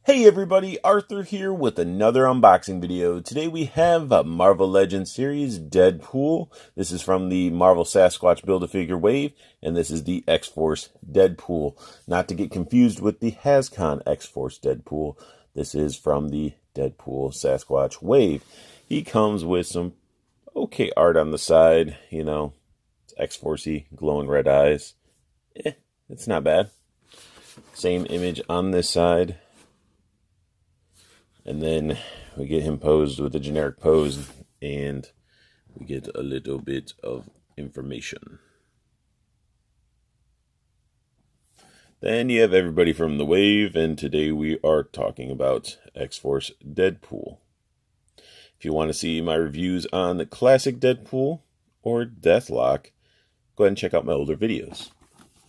Hey everybody, Arthur here with another unboxing video. Today we have a Marvel Legends series, Deadpool. This is from the Marvel Sasquatch Build-A-Figure wave, and this is the X-Force Deadpool. Not to get confused with the Hascon X-Force Deadpool. This is from the Deadpool Sasquatch wave. He comes with some okay art on the side, you know, it's X-Force-y, glowing red eyes. It's not bad. Same image on this side. And then we get him posed with a generic pose, and we get a little bit of information. Then you have everybody from the wave, and today we are talking about X-Force Deadpool. If you want to see my reviews on the classic Deadpool or Deathlock, go ahead and check out my older videos.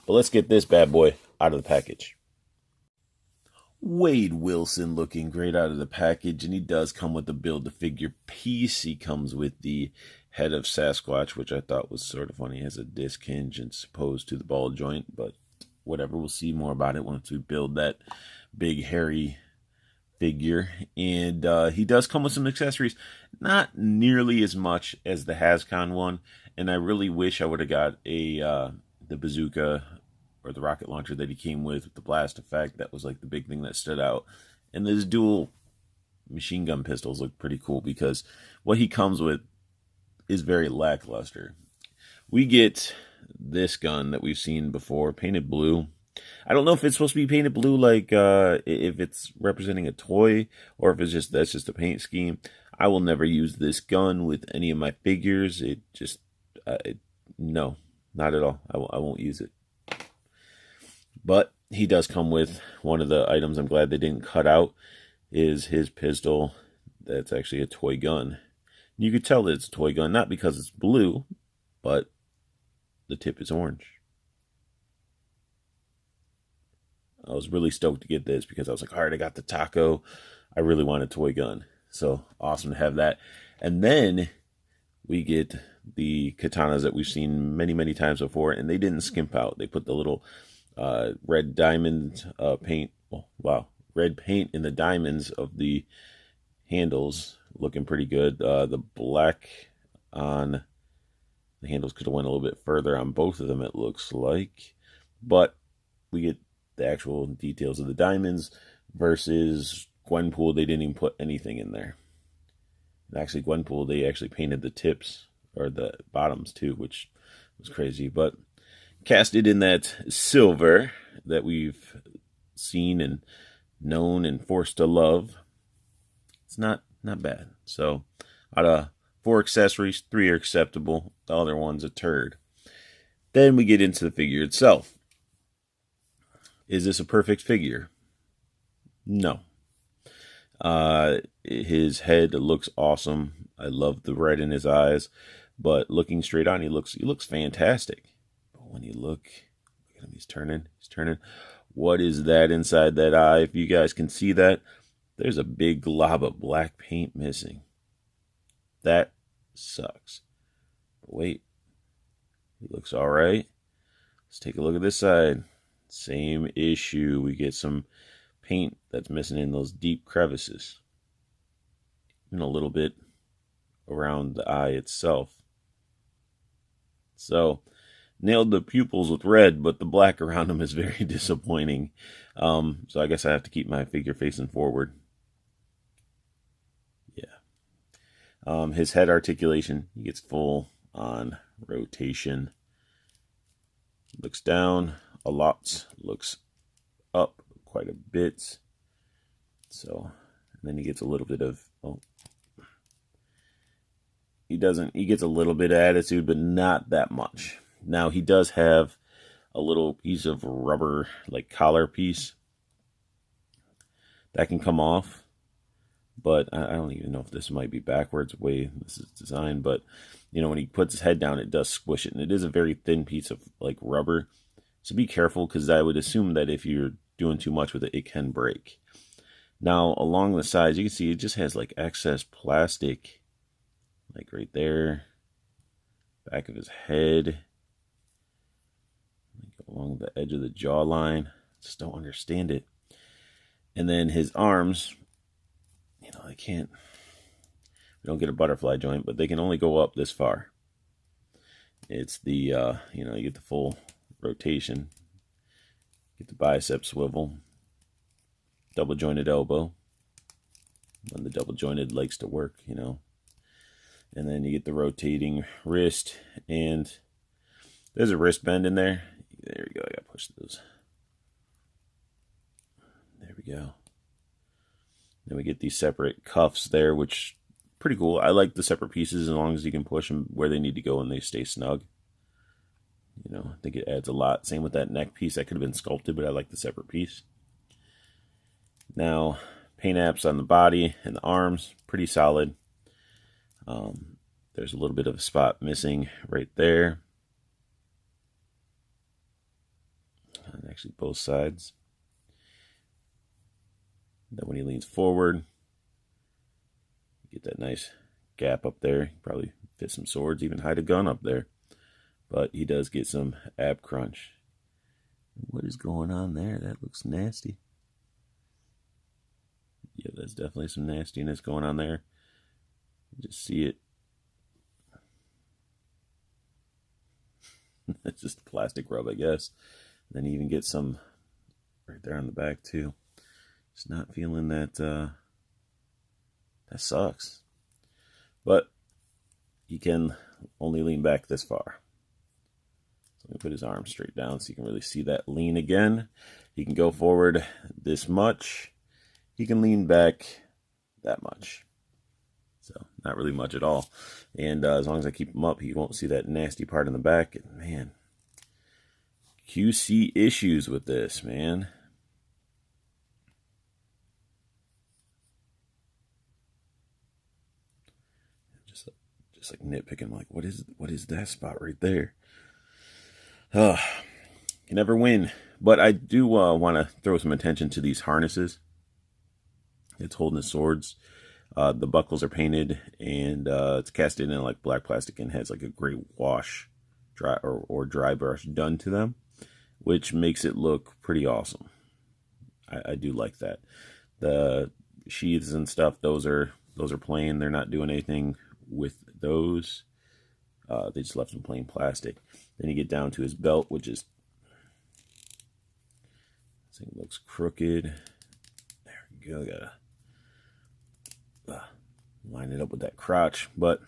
But let's get this bad boy out of the package. Wade Wilson looking great out of the package, and he does come with the Build-A-Figure piece. He comes with the head of Sasquatch, which I thought was sort of funny. He has a disc hinge and opposed to the ball joint, but whatever. We'll see more about it once we build that big hairy figure. And he does come with some accessories, not nearly as much as the Hascon one, and I really wish I would have got the bazooka or the rocket launcher that he came with the blast effect. That was like the big thing that stood out. And those dual machine gun pistols look pretty cool because what he comes with is very lackluster. We get this gun that we've seen before, painted blue. I don't know if it's supposed to be painted blue, like if it's representing a toy, or if it's just that's just a paint scheme. I will never use this gun with any of my figures. It just no, not at all. I won't use it. But he does come with one of the items I'm glad they didn't cut out is his pistol. That's actually a toy gun. You could tell that it's a toy gun, not because it's blue, but the tip is orange. I was really stoked to get this because I was like, all right, I got the taco. I really want a toy gun. So awesome to have that. And then we get the katanas that we've seen many, many times before, and they didn't skimp out. They put the little red diamond paint. Oh, wow. Red paint in the diamonds of the handles. Looking pretty good. The black on the handles could have went a little bit further on both of them, it looks like. But we get the actual details of the diamonds versus Gwenpool. They didn't even put anything in there. And actually, Gwenpool, they actually painted the tips or the bottoms too, which was crazy. But cast it in that silver that we've seen and known and forced to love. It's not bad. So out of 4 accessories, 3 are acceptable. The other one's a turd. Then we get into the figure itself. Is this a perfect figure? No. His head looks awesome. I love the red in his eyes, but looking straight on, he looks fantastic. When you look at him, he's turning. What is that inside that eye? If you guys can see that, there's a big glob of black paint missing. That sucks. But wait, he looks all right. Let's take a look at this side. Same issue. We get some paint that's missing in those deep crevices. And a little bit around the eye itself. So nailed the pupils with red, but the black around them is very disappointing. So I guess I have to keep my figure facing forward. Yeah. His head articulation, he gets full on rotation. Looks down a lot, looks up quite a bit. So, and then he gets a little bit of, he gets a little bit of attitude, but not that much. Now, he does have a little piece of rubber, like collar piece, that can come off. But I don't even know if this might be backwards the way this is designed. But, you know, when he puts his head down, it does squish it. And it is a very thin piece of, like, rubber. So be careful, because I would assume that if you're doing too much with it, it can break. Now, along the sides, you can see it just has, like, excess plastic. Like, right there. Back of his head. Along the edge of the jawline. Just don't understand it. And then his arms, you know, we don't get a butterfly joint, but they can only go up this far. It's the, you know, you get the full rotation, get the bicep swivel, double jointed elbow, when the double jointed likes to work, you know. And then you get the rotating wrist, and there's a wrist bend in there. There we go, I gotta push those. There we go. Then we get these separate cuffs there, which pretty cool. I like the separate pieces as long as you can push them where they need to go and they stay snug. You know, I think it adds a lot. Same with that neck piece. That could have been sculpted, but I like the separate piece. Now, paint apps on the body and the arms, pretty solid. There's a little bit of a spot missing right there. And actually both sides. Then when he leans forward, get that nice gap up there. Probably fit some swords, even hide a gun up there. But he does get some ab crunch. What is going on there? That looks nasty. Yeah, there's definitely some nastiness going on there. Just see it. It's just plastic rub, I guess. Then you even get some right there on the back too. Just not feeling that. That sucks. But he can only lean back this far. So let me put his arm straight down so you can really see that lean again. He can go forward this much. He can lean back that much. So not really much at all. And as long as I keep him up, he won't see that nasty part in the back. And man, QC issues with this, man. Just like nitpicking, like what is that spot right there? You never win. But I do want to throw some attention to these harnesses. It's holding the swords. The buckles are painted, and it's cast in like black plastic and has like a great wash, dry or dry brush done to them, which makes it look pretty awesome. I do like that. The sheaths and stuff, those are plain. They're not doing anything with those. They just left them plain plastic. Then you get down to his belt, which is, this thing looks crooked. There we go. Gotta line it up with that crotch, but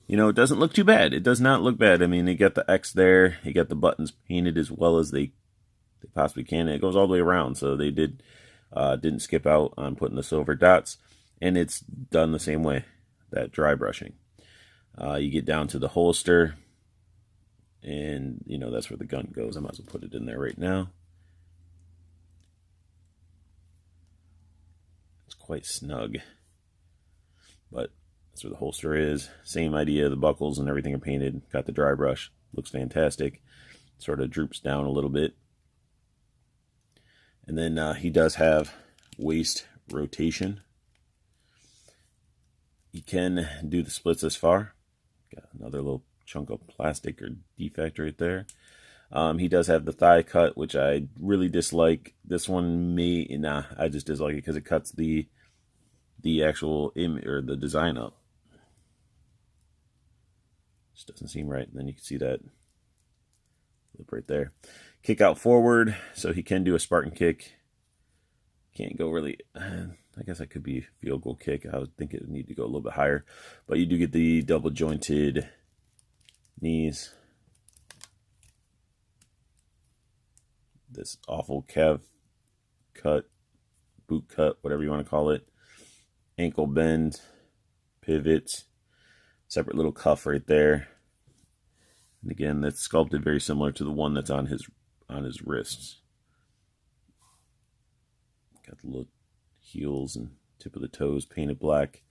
you know, it doesn't look too bad. It does not look bad. I mean, you got the X there, you got the buttons painted as well as they possibly can. It goes all the way around, so they didn't skip out on putting the silver dots, and it's done the same way, that dry brushing. You get down to the holster, and you know, that's where the gun goes. I might as well put it in there right now. It's quite snug, but that's where the holster is. Same idea, the buckles and everything are painted. Got the dry brush, looks fantastic. Sort of droops down a little bit. And then he does have waist rotation. He can do the splits this far. Got another little chunk of plastic or defect right there. He does have the thigh cut, which I really dislike. This one I just dislike it because it cuts the actual image or the design up. Just doesn't seem right. And then you can see that lip right there. Kick out forward, so he can do a Spartan kick. Can't go really, I guess that could be a field goal kick. I would think it would need to go a little bit higher. But you do get the double jointed knees. This awful calf cut, boot cut, whatever you want to call it. Ankle bend, pivots, separate little cuff right there. And again, that's sculpted very similar to the one that's on his wrists. Got the little heels and tip of the toes painted black.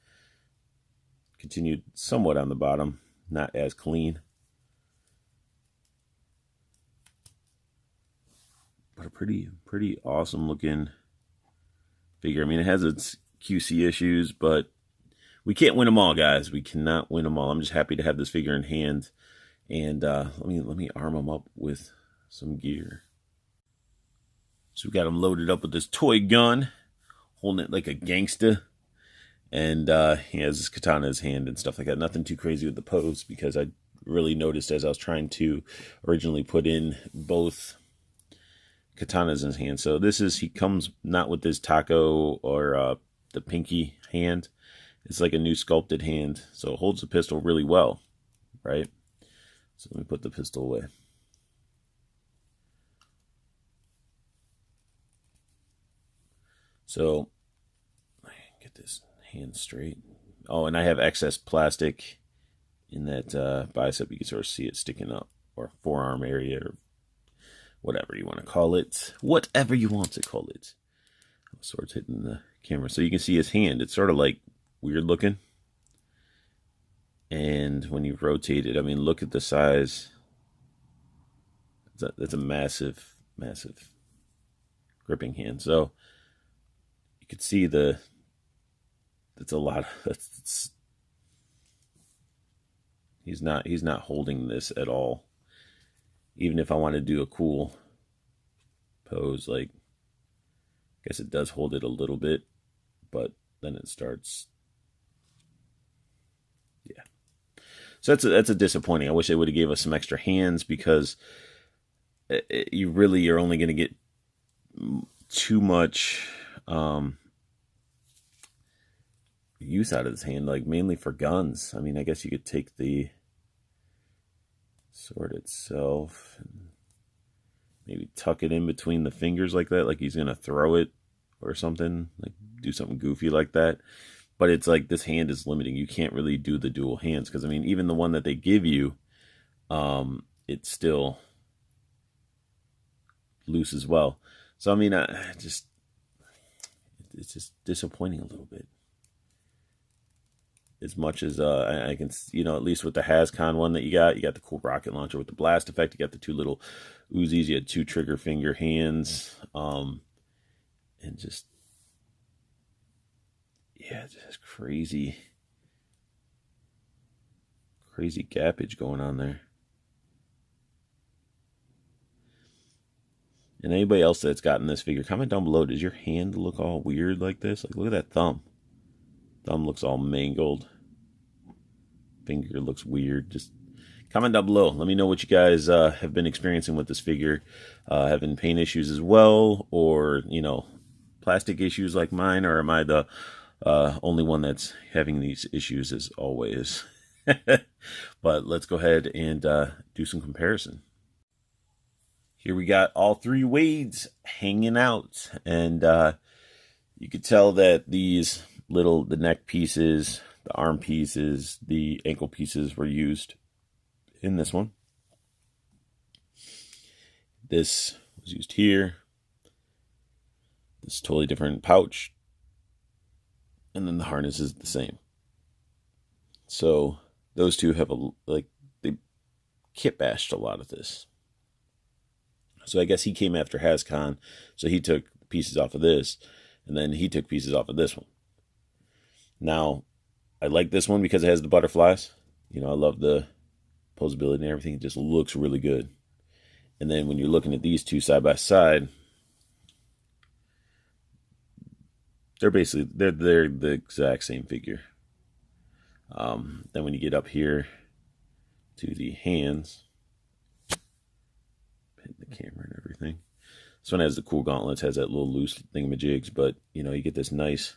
Continued somewhat on the bottom, not as clean. But a pretty awesome looking figure. I mean, it has its QC issues, but we can't win them all, guys. We cannot win them all. I'm just happy to have this figure in hand. And let me arm him up with some gear. So we got him loaded up with this toy gun, holding it like a gangsta. And he has his katana in his hand and stuff like that. Nothing too crazy with the pose, because I really noticed as I was trying to originally put in both katanas in his hand. So this is, he comes not with his taco or the pinky hand. It's like a new sculpted hand. So it holds the pistol really well, right? So let me put the pistol away. So get this hand straight. Oh, and I have excess plastic in that bicep. You can sort of see it sticking up, or forearm area, or whatever you want to call it. Whatever you want to call it. Swords hitting the camera. So you can see his hand. It's sort of like weird looking. And when you rotate it, I mean, look at the size. That's a massive, massive gripping hand. So you could see that's a lot. He's not holding this at all. Even if I want to do a cool pose, like, I guess it does hold it a little bit, but then it starts. Yeah. So that's a disappointing. I wish they would have gave us some extra hands, because you're only going to get too much use out of this hand, like mainly for guns. I mean, I guess you could take the sword itself and maybe tuck it in between the fingers like that, like he's gonna throw it or something, like do something goofy like that. But it's like, this hand is limiting. You can't really do the dual hands, because I mean, even the one that they give you, it's still loose as well. So I mean, it's just disappointing a little bit. As much as I can, at least with the Hascon one that you got the cool rocket launcher with the blast effect. You got the two little Uzis. You had two trigger finger hands. And just, yeah, just crazy gappage going on there. And anybody else that's gotten this figure, comment down below. Does your hand look all weird like this? Like, look at that thumb. Thumb looks all mangled. Finger looks weird. Just comment down below. Let me know what you guys have been experiencing with this figure. Having paint issues as well, or, plastic issues like mine, or am I the only one that's having these issues as always? But let's go ahead and do some comparison. Here we got all three Wades hanging out, and you could tell that these the neck pieces, the arm pieces, the ankle pieces were used in this one. This was used here. This totally different pouch. And then the harness is the same. So those two have they kit bashed a lot of this. So I guess he came after Hascon, so he took pieces off of this, and then he took pieces off of this one. Now, I like this one because it has the butterflies. I love the posability and everything. It just looks really good. And then when you're looking at these two side by side, they're the exact same figure. Then when you get up here to the hands, hit the camera and everything. This one has the cool gauntlets, has that little loose thingamajigs, but you get this nice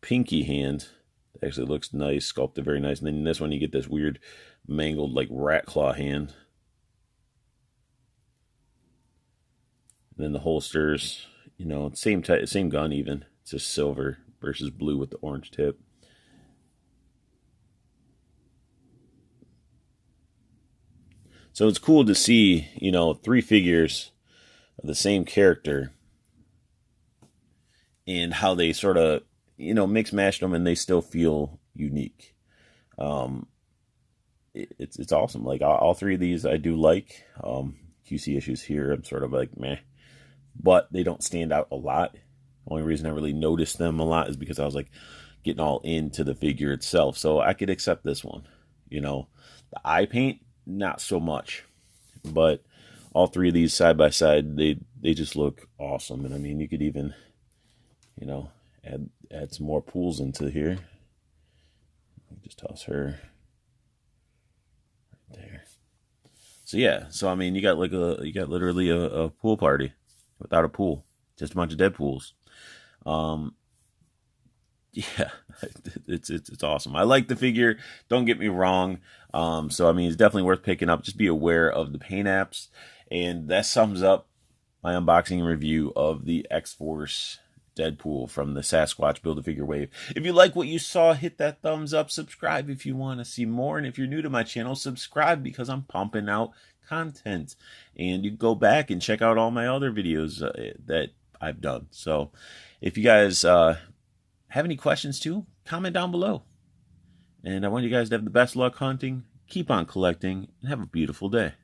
pinky hand. It actually looks nice, sculpted very nice. And then in this one you get this weird mangled like rat claw hand. And then the holsters, same gun even. It's just silver versus blue with the orange tip. So it's cool to see, three figures of the same character and how they sort of, mix matched them and they still feel unique. It's awesome. Like all three of these I do like. QC issues here, I'm sort of like meh, but they don't stand out a lot. Only reason I really noticed them a lot is because I was like getting all into the figure itself. So I could accept this one. The eye paint, not so much, but all three of these side by side, they they just look awesome. And I mean, you could even, you know, add some more pools into here. Just toss her right there. So yeah, so I mean, you got literally a pool party without a pool, just a bunch of Deadpools. Yeah, it's awesome. I like the figure. Don't get me wrong. So I mean, it's definitely worth picking up. Just be aware of the paint apps, and that sums up my unboxing and review of the X-Force Deadpool from the Sasquatch Build-A-Figure wave. If you like what you saw, hit that thumbs up. Subscribe if you want to see more, and if you're new to my channel, subscribe because I'm pumping out content, and you can go back and check out all my other videos that I've done. So if you guys have any questions too, comment down below. And I want you guys to have the best luck hunting, keep on collecting, and have a beautiful day.